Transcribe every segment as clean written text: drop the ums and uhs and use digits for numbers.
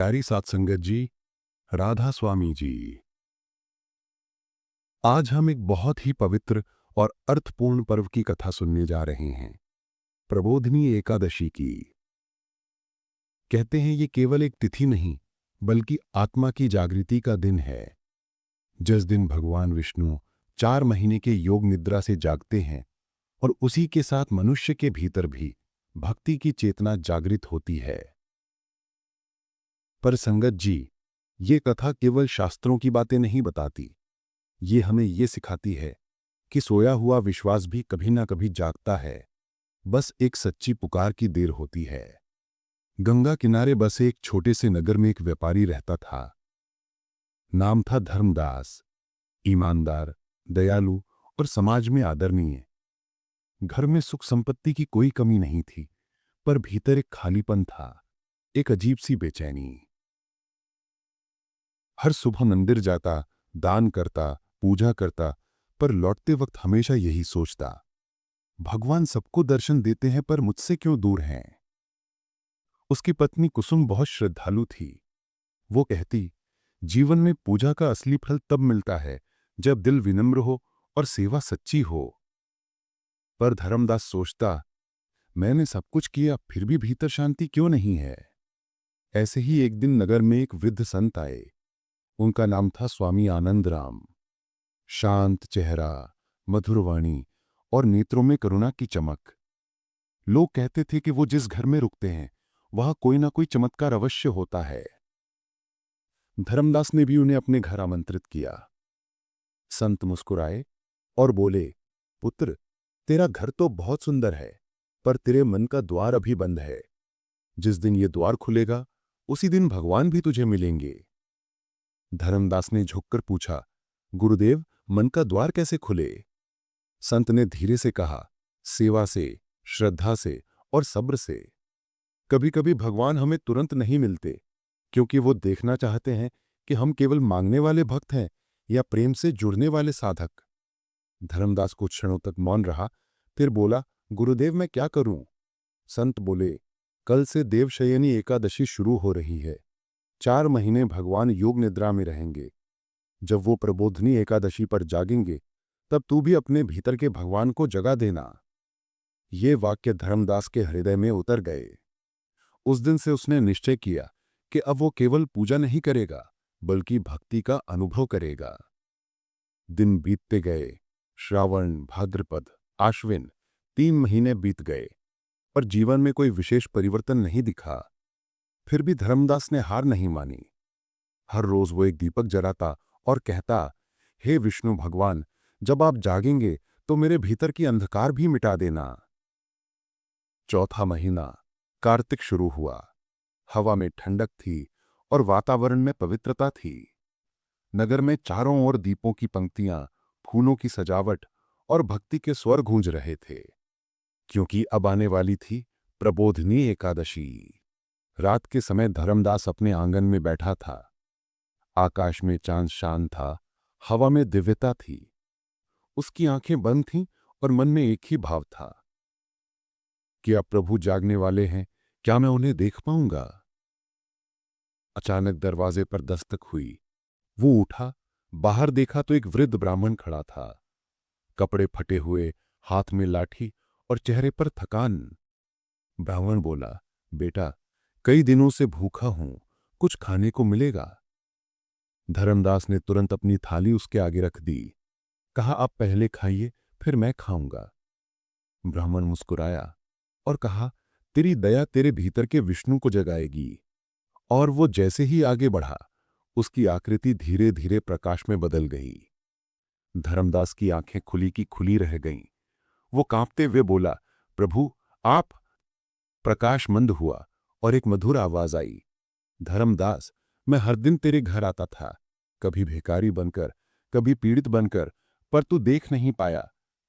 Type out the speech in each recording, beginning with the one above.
प्यारी सत्संगत जी, राधा स्वामी जी। आज हम एक बहुत ही पवित्र और अर्थपूर्ण पर्व की कथा सुनने जा रहे हैं, प्रबोधिनी एकादशी की। कहते हैं ये केवल एक तिथि नहीं, बल्कि आत्मा की जागृति का दिन है। जिस दिन भगवान विष्णु 4 महीने के योग निद्रा से जागते हैं और उसी के साथ मनुष्य के भीतर भी भक्ति की चेतना जागृत होती है। पर संगत जी, ये कथा केवल शास्त्रों की बातें नहीं बताती। ये हमें ये सिखाती है कि सोया हुआ विश्वास भी कभी ना कभी जागता है, बस एक सच्ची पुकार की देर होती है। गंगा किनारे बसे एक छोटे से नगर में एक व्यापारी रहता था। नाम था धर्मदास। ईमानदार, दयालु और समाज में आदरणीय। घर में सुख संपत्ति की कोई कमी नहीं थी, पर भीतर एक खालीपन था, एक अजीब सी बेचैनी। हर सुबह मंदिर जाता, दान करता, पूजा करता, पर लौटते वक्त हमेशा यही सोचता, भगवान सबको दर्शन देते हैं पर मुझसे क्यों दूर हैं। उसकी पत्नी कुसुम बहुत श्रद्धालु थी। वो कहती, जीवन में पूजा का असली फल तब मिलता है जब दिल विनम्र हो और सेवा सच्ची हो। पर धर्मदास सोचता, मैंने सब कुछ किया फिर भी भीतर शांति क्यों नहीं है। ऐसे ही एक दिन नगर में एक वृद्ध संत आए। उनका नाम था स्वामी आनंद राम। शांत चेहरा, मधुर वाणी और नेत्रों में करुणा की चमक। लोग कहते थे कि वो जिस घर में रुकते हैं वहां कोई ना कोई चमत्कार अवश्य होता है। धर्मदास ने भी उन्हें अपने घर आमंत्रित किया। संत मुस्कुराए और बोले, पुत्र, तेरा घर तो बहुत सुंदर है, पर तेरे मन का द्वार अभी बंद है। जिस दिन ये द्वार खुलेगा उसी दिन भगवान भी तुझे मिलेंगे। धर्मदास ने झुककर पूछा, गुरुदेव, मन का द्वार कैसे खुले? संत ने धीरे से कहा, सेवा से, श्रद्धा से और सब्र से। कभी कभी भगवान हमें तुरंत नहीं मिलते, क्योंकि वो देखना चाहते हैं कि हम केवल मांगने वाले भक्त हैं या प्रेम से जुड़ने वाले साधक। धर्मदास कुछ क्षणों तक मौन रहा, फिर बोला, गुरुदेव, मैं क्या करूं? संत बोले, कल से देवशयनी एकादशी शुरू हो रही है। 4 महीने भगवान योग निद्रा में रहेंगे। जब वो प्रबोधिनी एकादशी पर जागेंगे, तब तू भी अपने भीतर के भगवान को जगा देना। ये वाक्य धर्मदास के हृदय में उतर गए। उस दिन से उसने निश्चय किया कि अब वो केवल पूजा नहीं करेगा, बल्कि भक्ति का अनुभव करेगा। दिन बीतते गए। श्रावण, भाद्रपद, आश्विन, 3 महीने बीत गए, पर जीवन में कोई विशेष परिवर्तन नहीं दिखा। फिर भी धर्मदास ने हार नहीं मानी। हर रोज वो एक दीपक जलाता और कहता, हे विष्णु भगवान, जब आप जागेंगे तो मेरे भीतर की अंधकार भी मिटा देना। चौथा महीना, कार्तिक शुरू हुआ। हवा में ठंडक थी और वातावरण में पवित्रता थी। नगर में चारों ओर दीपों की पंक्तियां, फूलों की सजावट और भक्ति के स्वर गूंज रहे थे, क्योंकि अब आने वाली थी प्रबोधिनी एकादशी। रात के समय धर्मदास अपने आंगन में बैठा था। आकाश में चांद शांत था, हवा में दिव्यता थी। उसकी आंखें बंद थीं और मन में एक ही भाव था कि अब प्रभु जागने वाले हैं, क्या मैं उन्हें देख पाऊंगा? अचानक दरवाजे पर दस्तक हुई। वो उठा, बाहर देखा तो एक वृद्ध ब्राह्मण खड़ा था, कपड़े फटे हुए, हाथ में लाठी और चेहरे पर थकान। ब्राह्मण बोला, बेटा, कई दिनों से भूखा हूं, कुछ खाने को मिलेगा? धर्मदास ने तुरंत अपनी थाली उसके आगे रख दी। कहा, आप पहले खाइए, फिर मैं खाऊंगा। ब्राह्मण मुस्कुराया और कहा, तेरी दया तेरे भीतर के विष्णु को जगाएगी। और वो जैसे ही आगे बढ़ा, उसकी आकृति धीरे धीरे प्रकाश में बदल गई। धर्मदास की आंखें खुली की खुली रह गईं। वो कांपते हुए बोला, प्रभु, आप? प्रकाश मंद हुआ और एक मधुर आवाज आई, धर्मदास, मैं हर दिन तेरे घर आता था, कभी भिखारी बनकर, कभी पीड़ित बनकर, पर तू देख नहीं पाया,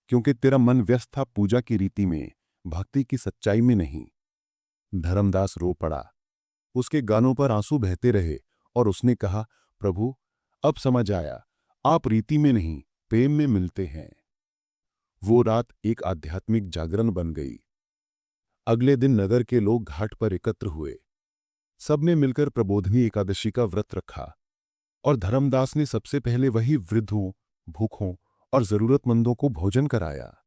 क्योंकि तेरा मन व्यस्त था पूजा की रीति में, भक्ति की सच्चाई में नहीं। धर्मदास रो पड़ा। उसके गानों पर आंसू बहते रहे और उसने कहा, प्रभु, अब समझ आया, आप रीति में नहीं, प्रेम में मिलते हैं। वो रात एक आध्यात्मिक जागरण बन गई। अगले दिन नगर के लोग घाट पर एकत्र हुए। सबने मिलकर प्रबोधिनी एकादशी का व्रत रखा और धर्मदास ने सबसे पहले वही वृद्धों, भूखों और जरूरतमंदों को भोजन कराया।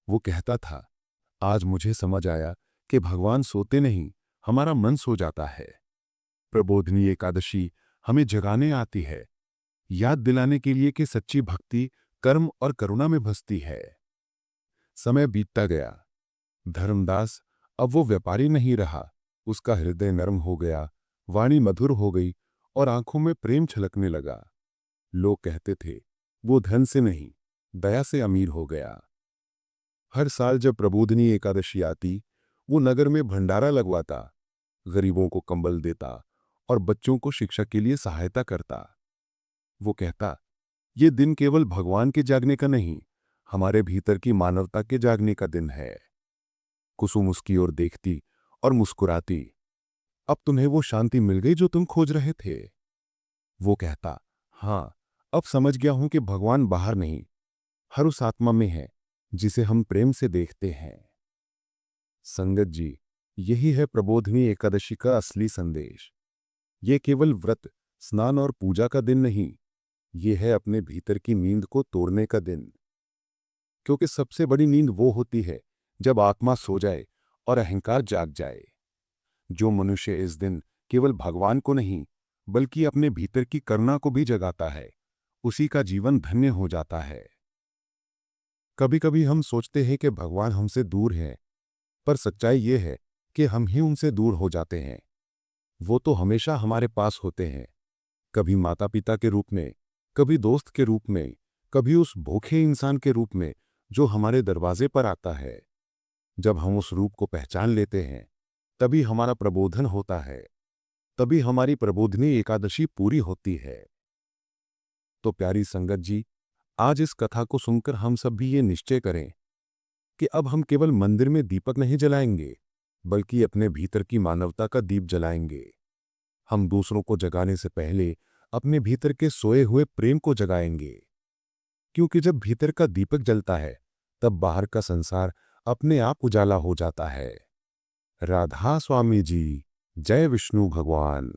वो कहता था, आज मुझे समझ आया कि भगवान सोते नहीं, हमारा मन सो जाता है। प्रबोधिनी एकादशी हमें जगाने आती है, याद दिलाने के लिए कि सच्ची भक्ति कर्म और करुणा में बसती है। समय बीतता गया। धर्मदास अब वो व्यापारी नहीं रहा। उसका हृदय नरम हो गया, वाणी मधुर हो गई और आंखों में प्रेम छलकने लगा। लोग कहते थे, वो धन से नहीं, दया से अमीर हो गया। हर साल जब प्रबोधिनी एकादशी आती, वो नगर में भंडारा लगवाता, गरीबों को कंबल देता और बच्चों को शिक्षा के लिए सहायता करता। वो कहता, ये दिन केवल भगवान के जागने का नहीं, हमारे भीतर की मानवता के जागने का दिन है। कुसुम उसकी ओर देखती और मुस्कुराती, अब तुम्हें वो शांति मिल गई जो तुम खोज रहे थे। वो कहता, हाँ, अब समझ गया हूं कि भगवान बाहर नहीं, हर उस आत्मा में है जिसे हम प्रेम से देखते हैं। संगत जी, यही है प्रबोधिनी एकादशी का असली संदेश। ये केवल व्रत, स्नान और पूजा का दिन नहीं, ये है अपने भीतर की नींद को तोड़ने का दिन। क्योंकि सबसे बड़ी नींद वो होती है जब आत्मा सो जाए और अहंकार जाग जाए। जो मनुष्य इस दिन केवल भगवान को नहीं बल्कि अपने भीतर की करुणा को भी जगाता है, उसी का जीवन धन्य हो जाता है। कभी कभी हम सोचते हैं कि भगवान हमसे दूर है, पर सच्चाई ये है कि हम ही उनसे दूर हो जाते हैं। वो तो हमेशा हमारे पास होते हैं, कभी माता पिता के रूप में, कभी दोस्त के रूप में, कभी उस भूखे इंसान के रूप में जो हमारे दरवाजे पर आता है। जब हम उस रूप को पहचान लेते हैं, तभी हमारा प्रबोधन होता है, तभी हमारी प्रबोधिनी एकादशी पूरी होती है। तो प्यारी संगत जी, आज इस कथा को सुनकर हम सब भी ये निश्चय करें कि अब हम केवल मंदिर में दीपक नहीं जलाएंगे, बल्कि अपने भीतर की मानवता का दीप जलाएंगे। हम दूसरों को जगाने से पहले अपने भीतर के सोए हुए प्रेम को जगाएंगे, क्योंकि जब भीतर का दीपक जलता है, तब बाहर का संसार अपने आप उजाला हो जाता है। राधा स्वामी जी, जय विष्णु भगवान।